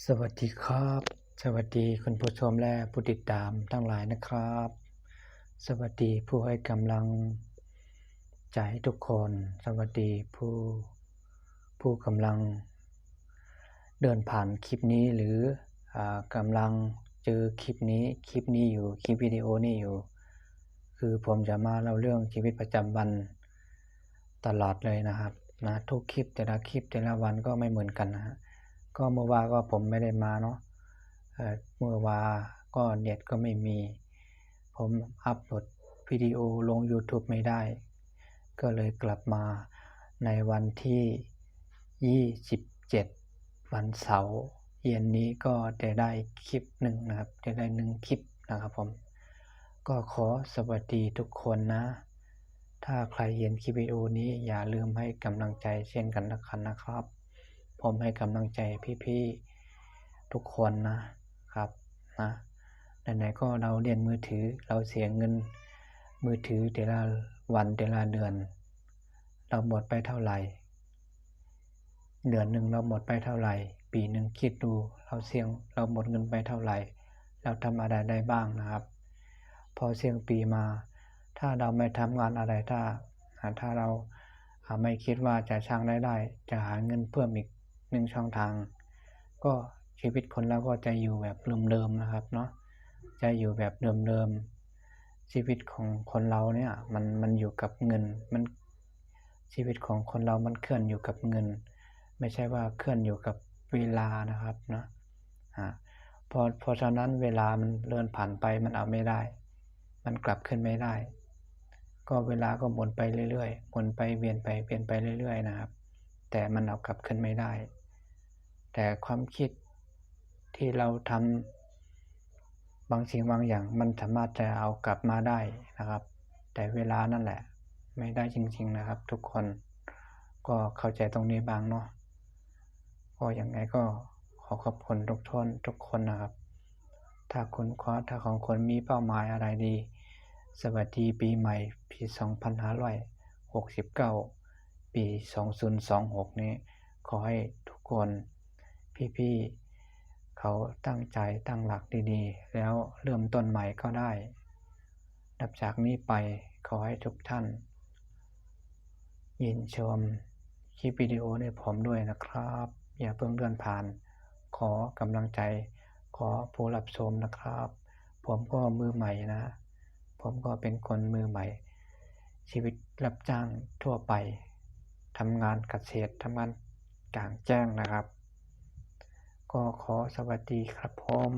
สวัสดีครับสวัสดีคุณผู้ชมและผู้ติดตามทั้งหลายนะครับสวัสดีผู้ให้กำลังใจทุกคนสวัสดีผู้กำลังเดินผ่านคลิปนี้หรือกำลังเจอคลิปนี้อยู่คลิปวิดีโอนี้อยู่คือผมจะมาเล่าเรื่องชีวิตประจำวันตลอดเลยนะครับนะทุกคลิปแต่ละวันก็ไม่เหมือนกันนะฮะก็เมื่อวานก็ผมไม่ได้มาเนาะเมื่อวานก็เน็ตก็ไม่มีผมอัปโหลดวิดีโอลง YouTube ไม่ได้ก็เลยกลับมาในวันที่27วันเสาร์เย็นนี้ก็จะได้คลิปหนึ่งนะครับจะได้1คลิปนะครับผมก็ขอสวัสดีทุกคนนะถ้าใครเห็นคลิปวิดีโอนี้อย่าลืมให้กำลังใจเช่นกันนะครับผมให้กำลังใจพี่ๆทุกคนนะครับนะไหนๆก็เราเรียนมือถือเราเสียเงินมือถือแต่ละวันแต่ละเดือนเราหมดไปเท่าไหร่เดือนหนึ่งเราหมดไปเท่าไหร่ปีหนึ่งคิดดูเราหมดเงินไปเท่าไหร่เราทำอะไรได้บ้างนะครับพอเสี่ยงปีมาถ้าเราไม่ทำงานอะไรถ้าเราไม่คิดว่าจะสร้างรายได้จะหาเงินเพิ่มอีก1ช่องทางก็ชีวิตคนเราก็จะอยู่แบบเดิมๆนะครับเนาะจะอยู่แบบเดิมๆชีวิตของคนเราเนี่ยมันอยู่กับเงินชีวิตของคนเรามันเคลื่อนอยู่กับเงินไม่ใช่ว่าเคลื่อนอยู่กับเวลานะครับเนาะเพราะฉะนั้นเวลามันเลื่อนผ่านไปมันเอาไม่ได้มันกลับขึ้นไม่ได้ก็เวลาก็หมุนไปเรื่อยๆหมุนไปเวียนไปเรื่อยๆนะครับแต่มันเอากลับขึ้นไม่ได้แต่ความคิดที่เราทำบางสิ่งบางอย่างมันสามารถจะเอากลับมาได้นะครับแต่เวลานั่นแหละไม่ได้จริงๆนะครับทุกคนก็เข้าใจตรงนี้บ้างเนาะก็ยังไงก็ขอขอบคุณทุกคนนะครับถ้าของคุณมีเป้าหมายอะไรดีสวัสดีปีใหม่ปี2569ปี2026นี้ขอให้ทุกคนพี่ๆเขาตั้งใจตั้งหลักดีๆแล้วเริ่มต้นใหม่ก็ได้นับจากนี้ไปขอให้ทุกท่านยินชมคลิปวิดีโอให้ผมด้วยนะครับอย่าเพิ่งเลื่อนผ่านขอกำลังใจขอผู้รับชมนะครับผมก็มือใหม่นะผมก็เป็นคนมือใหม่ชีวิตรับจ้างทั่วไปทำงานเกษตรทำงานกลางแจ้งนะครับก็ขอสวัสดีครับผม